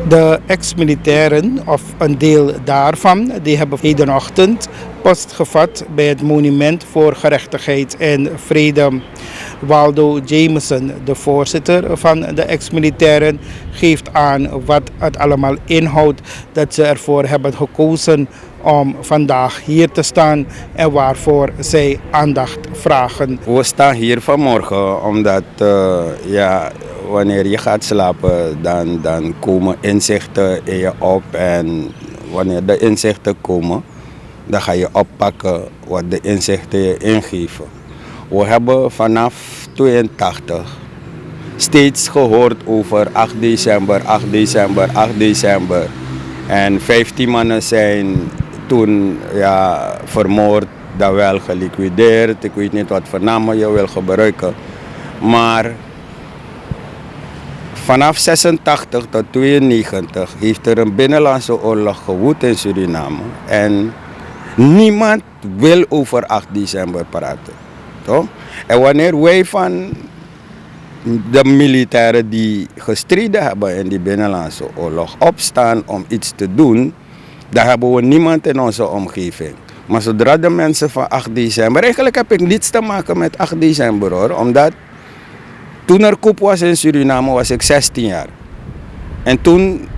De ex-militairen, of een deel daarvan, die hebben hedenochtend post gevat bij het Monument voor Gerechtigheid en Vrede. Waldo Jameson, de voorzitter van de ex-militairen, geeft aan wat het allemaal inhoudt dat ze ervoor hebben gekozen om vandaag hier te staan en waarvoor zij aandacht vragen. We staan hier vanmorgen omdat wanneer je gaat slapen, dan komen inzichten in je op. En wanneer de inzichten komen, dan ga je oppakken wat de inzichten je ingeven. We hebben vanaf 82 steeds gehoord over 8 december, 8 december, 8 december. En 15 mannen zijn toen vermoord, dan wel geliquideerd. Ik weet niet wat voor namen je wil gebruiken. Maar vanaf 86 tot 92 heeft er een binnenlandse oorlog gewoed in Suriname. En niemand wil over 8 december praten. Toch? En wanneer wij van de militairen die gestreden hebben in die binnenlandse oorlog opstaan om iets te doen, dan hebben we niemand in onze omgeving. Maar zodra de mensen van 8 december, eigenlijk heb ik niets te maken met 8 december hoor, omdat toen er coup was in Suriname was ik 16 jaar. En toen,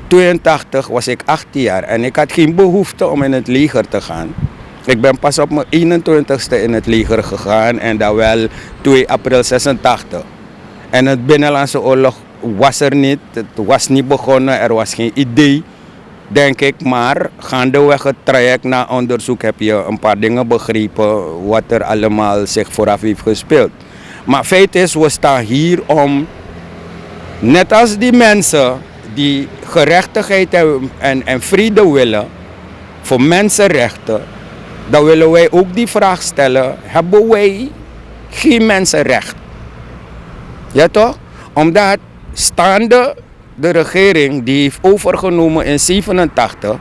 82, was ik 18 jaar en ik had geen behoefte om in het leger te gaan. Ik ben pas op mijn 21ste in het leger gegaan en dat wel 2 april 86. En het binnenlandse oorlog was er niet, het was niet begonnen, er was geen idee, denk ik. Maar gaandeweg het traject na onderzoek heb je een paar dingen begrepen wat er allemaal zich vooraf heeft gespeeld. Maar feit is, we staan hier om, net als die mensen die gerechtigheid en vrede willen voor mensenrechten, dan willen wij ook die vraag stellen, hebben wij geen mensenrecht? Ja toch? Omdat staande de regering die heeft overgenomen in 87,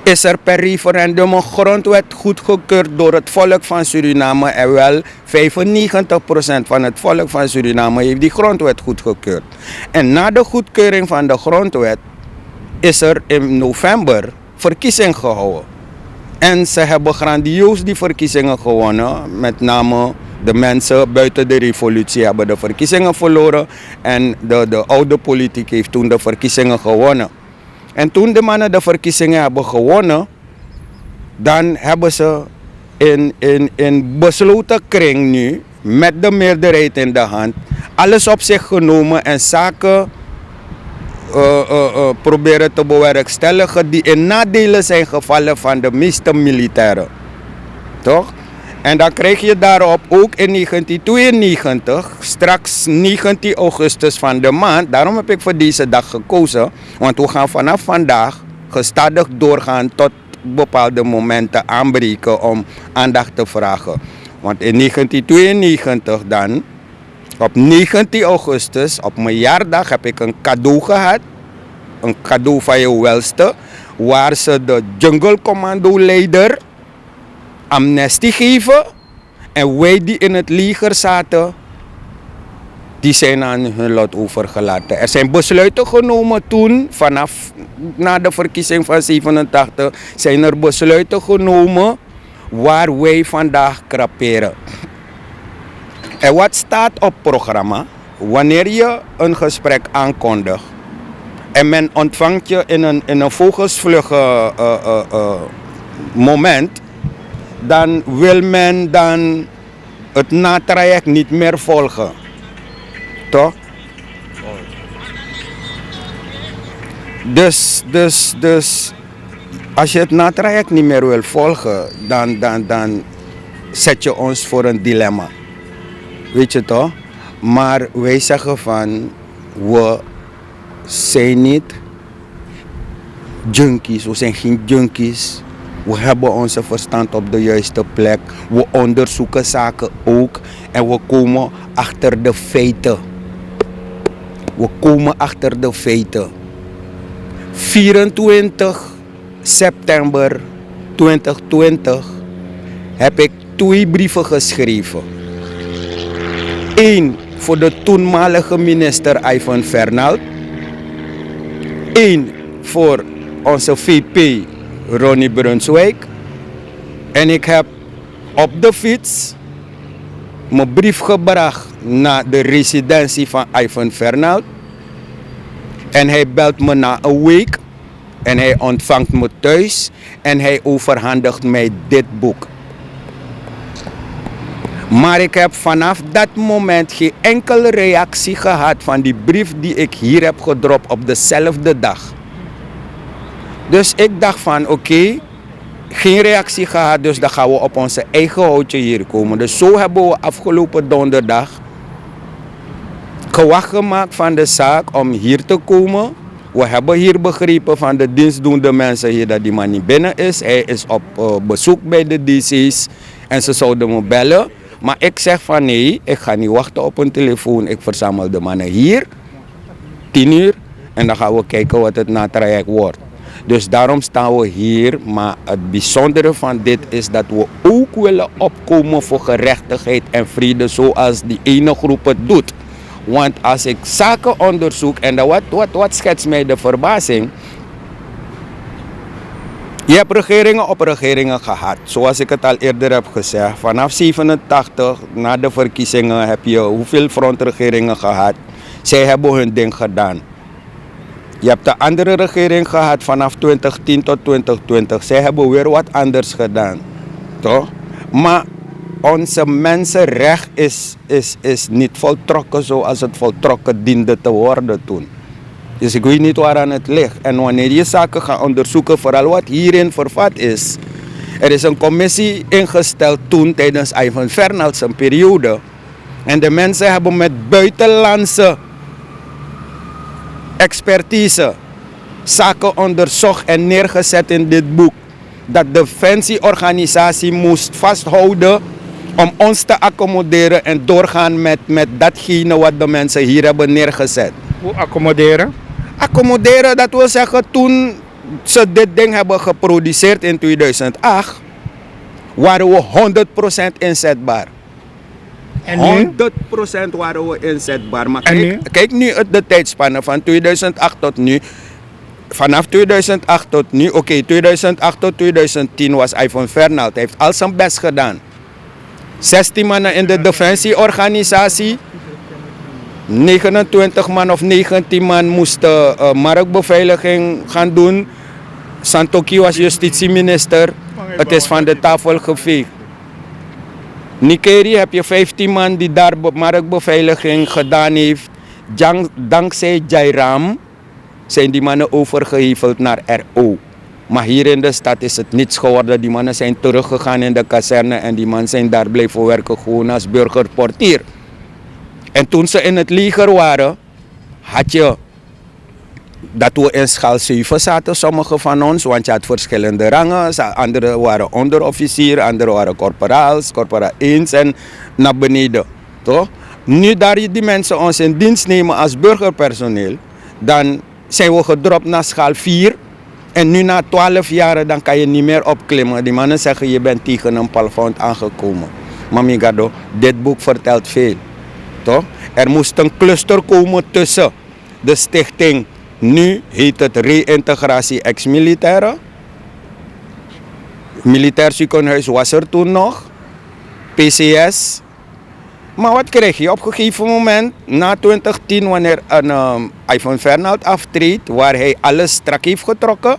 is er per referendum een grondwet goedgekeurd door het volk van Suriname. En wel 95% van het volk van Suriname heeft die grondwet goedgekeurd. En na de goedkeuring van de grondwet is er in november verkiezing gehouden. En ze hebben grandioos die verkiezingen gewonnen. Met name de mensen buiten de revolutie hebben de verkiezingen verloren. En de oude politiek heeft toen de verkiezingen gewonnen. En toen de mannen de verkiezingen hebben gewonnen, dan hebben ze in besloten kring nu, met de meerderheid in de hand, alles op zich genomen en zaken proberen te bewerkstelligen die in nadelen zijn gevallen van de meeste militairen. Toch? En dan krijg je daarop ook in 1992, straks 19 augustus van de maand, daarom heb ik voor deze dag gekozen, want we gaan vanaf vandaag gestadig doorgaan tot bepaalde momenten aanbreken om aandacht te vragen. Want in 1992 dan, op 19 augustus, op mijn jaardag, heb ik een cadeau gehad. Een cadeau van je welste, waar ze de Jungle Commando leider amnestie geven. En wij die in het leger zaten, die zijn aan hun lot overgelaten. Er zijn besluiten genomen toen, vanaf na de verkiezing van 87, zijn er besluiten genomen waar wij vandaag kraperen. En wat staat op programma, wanneer je een gesprek aankondigt en men ontvangt je in een vogelsvlugge moment, dan wil men dan het natraject niet meer volgen. Toch? Dus als je het natraject niet meer wil volgen, dan zet je ons voor een dilemma. Weet je toch? Maar wij zeggen van, we zijn niet junkies, we zijn geen junkies. We hebben onze verstand op de juiste plek. We onderzoeken zaken ook. En we komen achter de feiten. We komen achter de feiten. 24 september 2020 heb ik 2 brieven geschreven. 1 voor de toenmalige minister Ivan Fernald. 1 voor onze VP Ronnie Brunswijk. En ik heb op de fiets mijn brief gebracht naar de residentie van Ivan Fernald. En hij belt me na een week. En hij ontvangt me thuis. En hij overhandigt mij dit boek. Maar ik heb vanaf dat moment geen enkele reactie gehad van die brief die ik hier heb gedropt op dezelfde dag. Dus ik dacht van oké, geen reactie gehad, dus dan gaan we op onze eigen houtje hier komen. Dus zo hebben we afgelopen donderdag gewacht gemaakt van de zaak om hier te komen. We hebben hier begrepen van de dienstdoende mensen hier dat die man niet binnen is. Hij is op bezoek bij de DC's en ze zouden me bellen. Maar ik zeg van nee, ik ga niet wachten op een telefoon. Ik verzamel de mannen hier, 10 uur. En dan gaan we kijken wat het na traject wordt. Dus daarom staan we hier. Maar het bijzondere van dit is dat we ook willen opkomen voor gerechtigheid en vrede zoals die ene groep het doet. Want als ik zaken onderzoek, en wat schetst mij de verbazing. Je hebt regeringen op regeringen gehad. Zoals ik het al eerder heb gezegd. Vanaf 87, na de verkiezingen, heb je hoeveel frontregeringen gehad. Zij hebben hun ding gedaan. Je hebt de andere regering gehad vanaf 2010 tot 2020. Zij hebben weer wat anders gedaan. Toch? Maar onze mensenrecht is niet voltrokken zoals het voltrokken diende te worden toen. Dus ik weet niet waaraan het ligt. En wanneer je zaken gaat onderzoeken, vooral wat hierin vervat is. Er is een commissie ingesteld toen tijdens Ivan Fernald zijn periode. En de mensen hebben met buitenlandse expertise zaken onderzocht en neergezet in dit boek. Dat de defensieorganisatie moest vasthouden om ons te accommoderen en doorgaan met datgene wat de mensen hier hebben neergezet. Hoe accommoderen? Accommoderen, dat wil zeggen toen ze dit ding hebben geproduceerd in 2008, waren we 100% inzetbaar. En nu? 100% waren we inzetbaar. Maar En nu? kijk nu de tijdspanne van 2008 tot nu. Vanaf 2008 tot nu, oké, 2008 tot 2010 was Ivan Fernald. Hij heeft al zijn best gedaan. 16 mannen in de defensieorganisatie. 29 man of 19 man moesten marktbeveiliging gaan doen. Santoki was justitieminister. Het is van de tafel geveegd. Nigeria heb je 15 man die daar marktbeveiliging gedaan heeft. Dankzij Jairam zijn die mannen overgeheveld naar RO. Maar hier in de stad is het niets geworden. Die mannen zijn teruggegaan in de kazerne en die mannen zijn daar blijven werken gewoon als burgerportier. En toen ze in het leger waren, had je dat we in schaal 7 zaten, sommigen van ons, want je had verschillende rangen. Anderen waren onderofficier, anderen waren corporaals, corporaal 1 en naar beneden. Toch? Nu daar die mensen ons in dienst nemen als burgerpersoneel, dan zijn we gedropt naar schaal 4. En nu na 12 jaar dan kan je niet meer opklimmen. Die mannen zeggen je bent tegen een plafond aangekomen. Mamigado, dit boek vertelt veel. Toch? Er moest een cluster komen tussen de stichting. Nu heet het reïntegratie ex-militairen. Militair ziekenhuis was er toen nog. PCS. Maar wat krijg je op een gegeven moment, na 2010, wanneer Ivan Fernald aftreedt, waar hij alles strak heeft getrokken.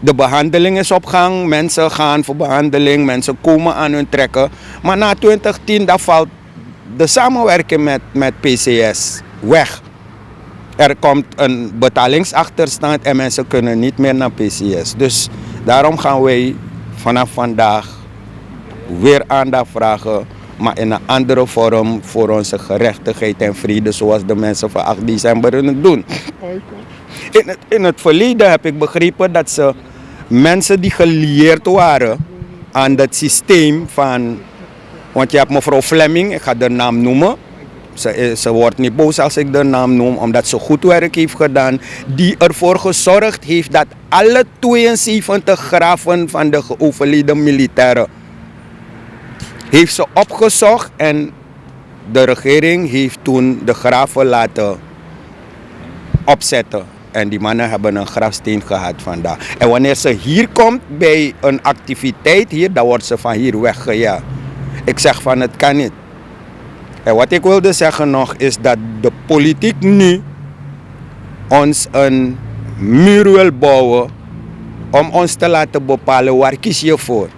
De behandeling is op gang, mensen gaan voor behandeling, mensen komen aan hun trekken. Maar na 2010 dan valt de samenwerking met PCS weg. Er komt een betalingsachterstand en mensen kunnen niet meer naar PCS. Dus daarom gaan wij vanaf vandaag weer aandacht vragen, maar in een andere vorm voor onze gerechtigheid en vrede zoals de mensen van 8 december het doen. In het verleden heb ik begrepen dat ze mensen die gelieerd waren aan het systeem van, want je hebt mevrouw Fleming, ik ga de naam noemen. Ze wordt niet boos als ik de naam noem, omdat ze goed werk heeft gedaan. Die ervoor gezorgd heeft dat alle 72 graven van de overleden militairen heeft ze opgezocht. En de regering heeft toen de graven laten opzetten. En die mannen hebben een grafsteen gehad vandaag. En wanneer ze hier komt bij een activiteit hier, dan wordt ze van hier weggejaagd. Ik zeg van het kan niet. En wat ik wilde zeggen nog is dat de politiek nu ons een muur wil bouwen om ons te laten bepalen waar kies je voor.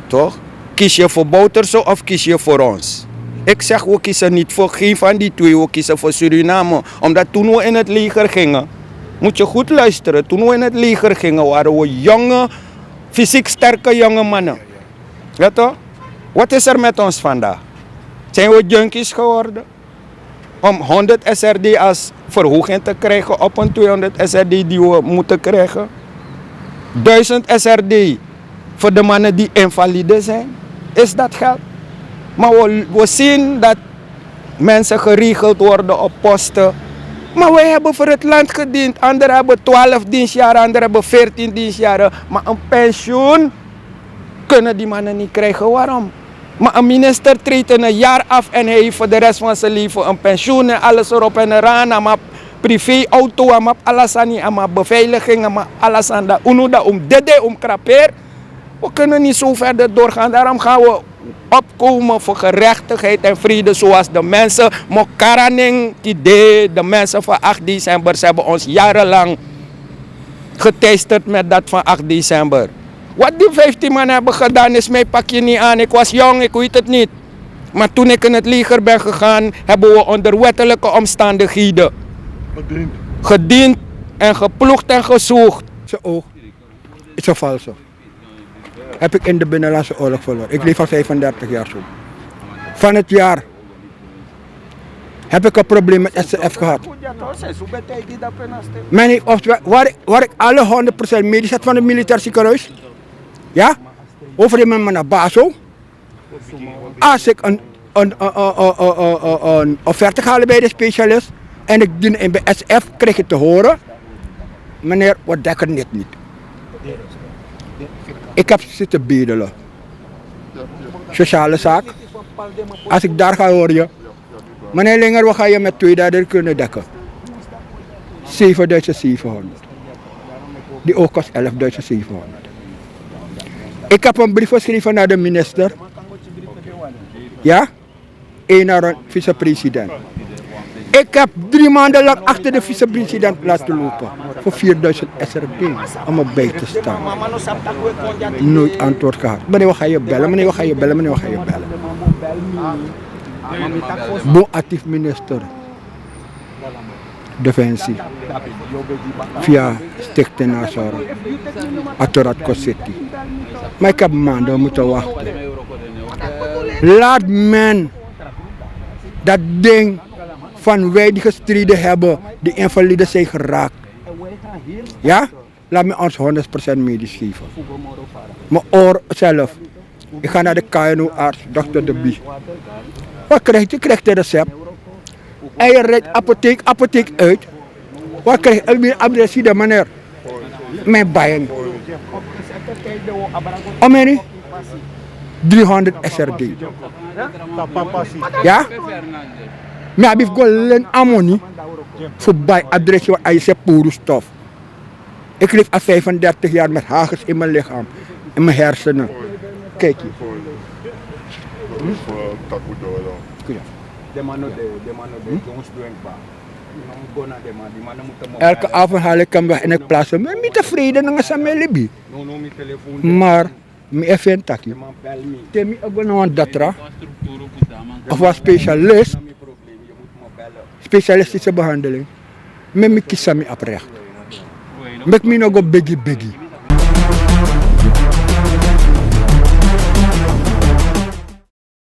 Toch? Kies je voor Bouterse of kies je voor ons? Ik zeg we kiezen niet voor geen van die twee, we kiezen voor Suriname. Omdat toen we in het leger gingen, moet je goed luisteren, toen we in het leger gingen waren we jonge, fysiek sterke jonge mannen. Ja toch? Wat is er met ons vandaag? Zijn we junkies geworden? Om 100 SRD als verhoging te krijgen op een 200 SRD die we moeten krijgen? 1000 SRD voor de mannen die invalide zijn? Is dat geld? Maar we zien dat mensen geregeld worden op posten. Maar wij hebben voor het land gediend. Anderen hebben 12 dienstjaren, anderen hebben 14 dienstjaren. Maar een pensioen kunnen die mannen niet krijgen. Waarom? Maar een minister treedt in een jaar af en hij heeft voor de rest van zijn leven een pensioen en alles erop en eraan. En maar privéauto, en maar alles aan, en maar beveiliging, en maar alles aan dat. Unuda om krapeer. We kunnen niet zo verder doorgaan. Daarom gaan we opkomen voor gerechtigheid en vrede zoals de mensen. Mokaraning, de mensen van 8 december, ze hebben ons jarenlang geteisterd met dat van 8 december. Wat die 15 man hebben gedaan is mij pak je niet aan. Ik was jong, ik weet het niet. Maar toen ik in het leger ben gegaan, hebben we onder wettelijke omstandigheden gediend en geploegd en gezoogd. Zijn oog is een valse. Heb ik in de Binnenlandse Oorlog verloren. Ik leef al 35 jaar zo. Van het jaar heb ik een probleem met SCF gehad. Waar ik alle 100% medisch had van het militair ziekenhuis. Ja? Over mijn naar Baso. Als ik een offerte ga halen bij de specialist en ik dien in bij SF, krijg je te horen: meneer, we dekken dit niet. Ik heb zitten bedelen. Sociale zaak. Als ik daar ga hoor je: meneer Linger, wat ga je met 2000 kunnen dekken? 7700. Die ook kost 11.700. Ik heb een brief geschreven naar de minister. Ja? En naar een vicepresident. Ik heb 3 maanden lang achter de vicepresident laten lopen. Voor 4000 SRD. Om erbij te staan. Nooit antwoord gehad. Meneer, wat ga je bellen? Meneer, wat ga je bellen? Meneer, wat ga je bellen? Bon actief minister. Defensie. Via Stichting Nazara. Atorat City. Maar ik heb maanden moeten wachten. Laat men dat ding van wij die gestreden hebben, die invalide zijn geraakt. Ja? Laat me ons 100% medisch geven. Mijn oor zelf. Ik ga naar de KNO-arts, dokter De Bie. Wat krijg je? Je krijgt een recept. En je rijdt apotheek uit. Wat krijg je? Adressie de meneer. Mijn bijen. Omeni? 300 SRD. Ja? Maar ik heb gewoon ammonie voor bij adresje waar je zegt pure stof. Ik leef al 35 jaar met hagels in mijn lichaam, in mijn hersenen. Kijk je. Elke avond haal ik hem weg en ik plaats hem. Ik ben tevreden met mijn libi. Maar ik vind dat je. Ik ben een datra. Of een specialist. Specialistische behandeling. Ik kies me oprecht. Ik ben nog een biggie.